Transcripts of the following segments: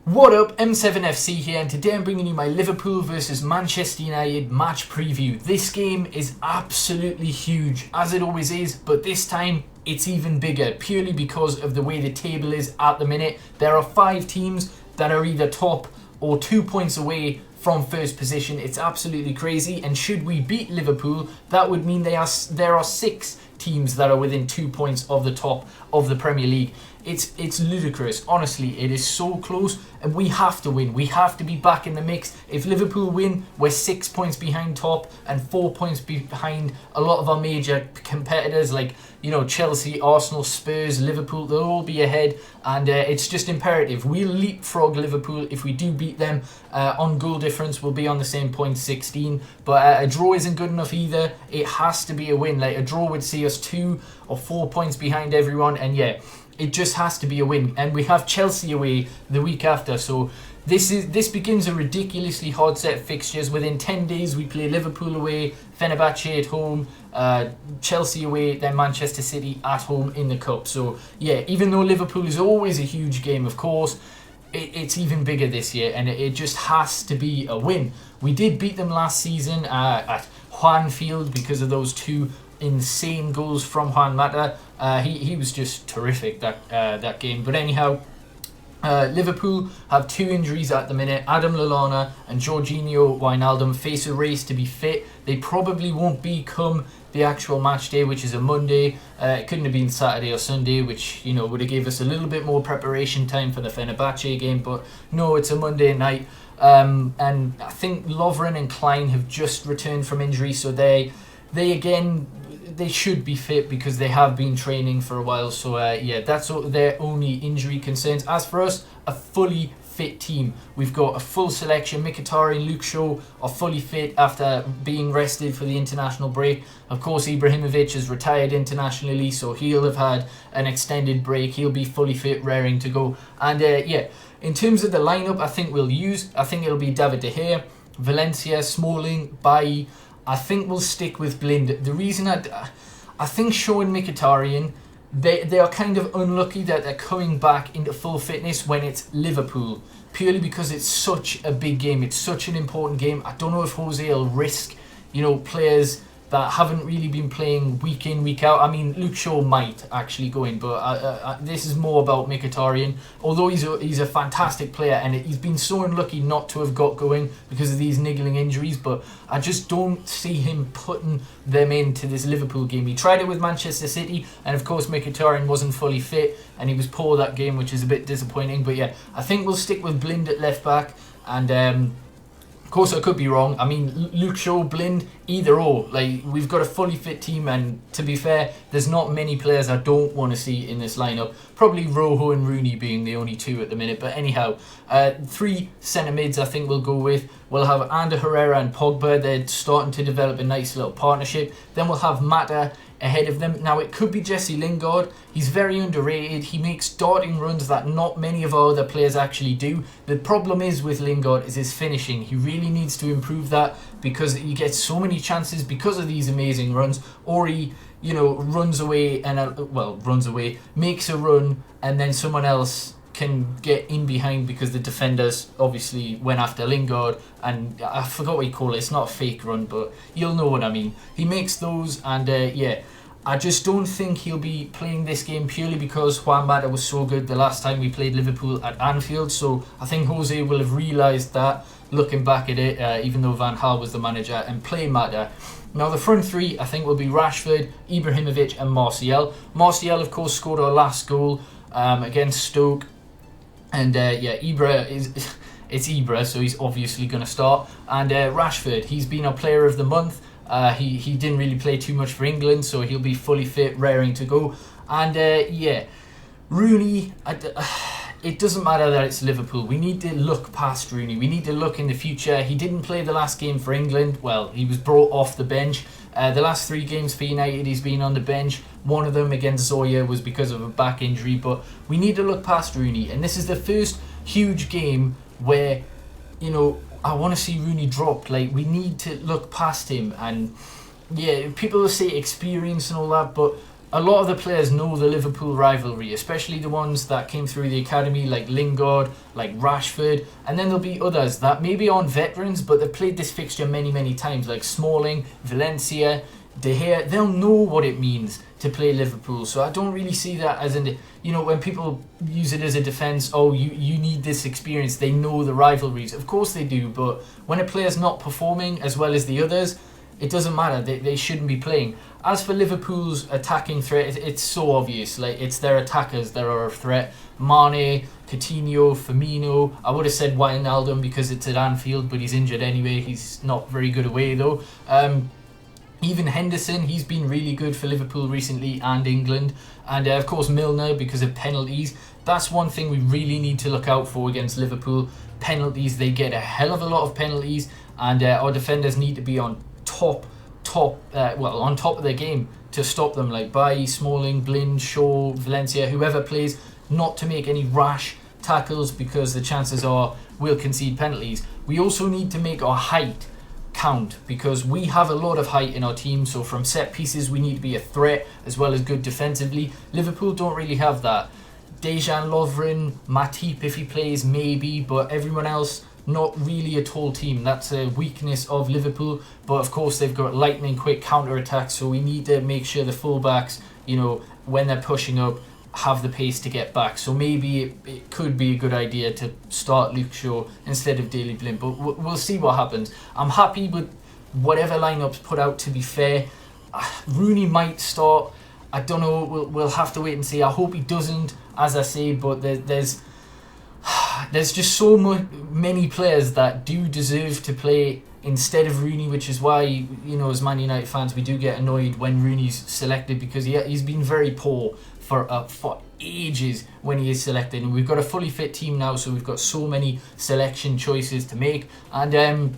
What up, M7FC here, and today I'm bringing you my Liverpool versus Manchester United match preview. This game is absolutely huge, as it always is, but this time it's even bigger, purely because of the way the table is at the minute. There are 5 teams that are either top or 2 points away from first position. It's absolutely crazy, and should we beat Liverpool, that would mean there are 6 teams that are within 2 points of the top of the Premier League. It's ludicrous. Honestly, it is so close, and we have to win. We have to be back in the mix. If Liverpool win, we're 6 points behind top and 4 points behind a lot of our major competitors like, Chelsea, Arsenal, Spurs, Liverpool. They'll all be ahead, and it's just imperative. We'll leapfrog Liverpool if we do beat them. On goal difference, we'll be on the same point, 16. But a draw isn't good enough either. It has to be a win. Like, a draw would see us 2 or 4 points behind everyone, and yeah, it just has to be a win. And we have Chelsea away the week after, so this begins a ridiculously hard set of fixtures. Within 10 days we play Liverpool away, Fenerbahce at home, Chelsea away, then Manchester City at home in the Cup. So yeah, even though Liverpool is always a huge game, of course, it's even bigger this year, and it just has to be a win. We did beat them last season at Juan Field because of those 2 insane goals from Juan Mata. He was just terrific that game. But anyhow, Liverpool have 2 injuries at the minute. Adam Lallana and Jorginho Wijnaldum face a race to be fit. They probably won't be come the actual match day, which is a Monday. It couldn't have been Saturday or Sunday, which would have gave us a little bit more preparation time for the Fenerbahce game. But no, it's a Monday night. And I think Lovren and Klein have just returned from injury, so they should be fit because they have been training for a while. So yeah, that's their only injury concerns. As for us, a fully fit team. We've got a full selection. Mkhitaryan and Luke Shaw are fully fit after being rested for the international break. Of course, Ibrahimovic has retired internationally, so he'll have had an extended break. He'll be fully fit, raring to go. And yeah, in terms of the lineup, I think it'll be David De Gea, Valencia, Smalling, Bailly. I think we'll stick with Blind. The reason I think Shaw and Mkhitaryan, they are kind of unlucky that they're coming back into full fitness when it's Liverpool, purely because it's such a big game. It's such an important game. I don't know if Jose will risk, players that haven't really been playing week in, week out. I mean, Luke Shaw might actually go in, but this is more about Mkhitaryan. Although he's a fantastic player, and he's been so unlucky not to have got going because of these niggling injuries, but I just don't see him putting them into this Liverpool game. He tried it with Manchester City, and of course Mkhitaryan wasn't fully fit, and he was poor that game, which is a bit disappointing. But yeah, I think we'll stick with Blind at left back, and of course, I could be wrong. I mean, Luke Shaw, Blind, either or. Like, we've got a fully fit team, and to be fair, there's not many players I don't want to see in this lineup. Probably Rojo and Rooney being the only 2 at the minute. But anyhow, 3 centre mids I think we'll go with. We'll have Ander Herrera and Pogba. They're starting to develop a nice little partnership. Then we'll have Mata ahead of them. Now, it could be Jesse Lingard. He's very underrated. He makes darting runs that not many of our other players actually do. The problem is with Lingard is his finishing. He really needs to improve that because he gets so many chances because of these amazing runs, or he runs away and makes a run, and then someone else can get in behind because the defenders obviously went after Lingard, and I forgot what you call it. It's not a fake run, but you'll know what I mean. He makes those, and yeah, I just don't think he'll be playing this game purely because Juan Mata was so good the last time we played Liverpool at Anfield. So I think Jose will have realised that looking back at it, even though Van Gaal was the manager, and play Mata. Now, the front 3 I think will be Rashford, Ibrahimovic and Martial. Martial, of course, scored our last goal against Stoke. And yeah, it's Ibra, so he's obviously going to start. And Rashford, he's been our player of the month. He didn't really play too much for England, so he'll be fully fit, raring to go. And yeah, Rooney, it doesn't matter that it's Liverpool. We need to look past Rooney. We need to look in the future. He didn't play the last game for England. Well, he was brought off the bench. The last 3 games for United, he's been on the bench. One of them against Zoya was because of a back injury, but we need to look past Rooney. And this is the first huge game where, I want to see Rooney dropped. Like, we need to look past him. And yeah, people will say experience and all that, but a lot of the players know the Liverpool rivalry, especially the ones that came through the academy, like Lingard, like Rashford, and then there'll be others that maybe aren't veterans, but they've played this fixture many, many times, like Smalling, Valencia, De Gea. They'll know what it means to play Liverpool. So I don't really see that as when people use it as a defence, oh, you need this experience. They know the rivalries. Of course they do, but when a player's not performing as well as the others, it doesn't matter. They shouldn't be playing. As for Liverpool's attacking threat, it's so obvious. Like, it's their attackers that are a threat. Mane, Coutinho, Firmino. I would have said Wijnaldum because it's at Anfield, but he's injured anyway. He's not very good away though. Even Henderson, he's been really good for Liverpool recently and England. And of course Milner because of penalties. That's one thing we really need to look out for against Liverpool. Penalties, they get a hell of a lot of penalties, and our defenders need to be on top of their game to stop them, like Bailly, Smalling, Blind, Shaw, Valencia, whoever plays, not to make any rash tackles because the chances are we'll concede penalties. We also need to make our height count because we have a lot of height in our team, so from set pieces we need to be a threat as well as good defensively. Liverpool don't really have that. Dejan Lovren, Matip if he plays maybe, but everyone else not really a tall team. That's a weakness of Liverpool, but of course they've got lightning quick counter attacks, so we need to make sure the fullbacks, when they're pushing up, have the pace to get back. So maybe it could be a good idea to start Luke Shaw instead of Daley Blind, but we'll see what happens. I'm happy with whatever lineup's put out, to be fair. Rooney might start, I don't know, we'll have to wait and see. I hope he doesn't, as I say, but there's just so many players that do deserve to play instead of Rooney, which is why, as Man United fans, we do get annoyed when Rooney's selected, because he's been very poor for ages when he is selected. And we've got a fully fit team now, so we've got so many selection choices to make. And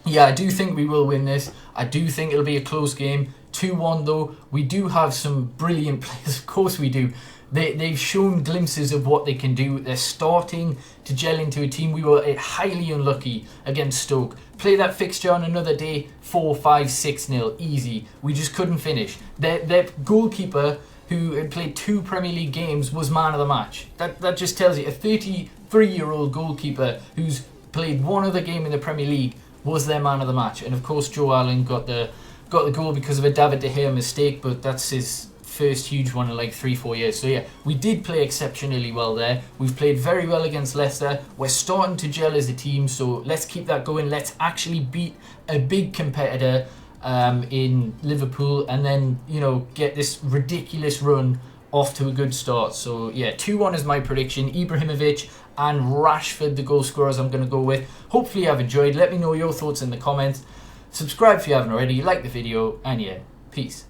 I do think we will win this. I do think it'll be a close game. 2-1 though. We do have some brilliant players, of course we do. They've shown glimpses of what they can do. They're starting to gel into a team. We were highly unlucky against Stoke. Play that fixture on another day, 4-5, 6-0, easy. We just couldn't finish. Their goalkeeper, who had played 2 Premier League games, was man of the match. That just tells you, a 33-year-old goalkeeper who's played one other game in the Premier League was their man of the match. And of course Joe Allen got the goal because of a David De Gea mistake, but that's his first huge one in like 3-4 years. So yeah, we did play exceptionally well there. We've played very well against Leicester. We're starting to gel as a team, so let's keep that going. Let's actually beat a big competitor in Liverpool, and then get this ridiculous run off to a good start. So yeah, 2-1 is my prediction. Ibrahimovic and Rashford, the goal scorers I'm going to go with. Hopefully you have enjoyed. Let me know your thoughts in the comments. Subscribe if you haven't already, like the video, and yeah, peace.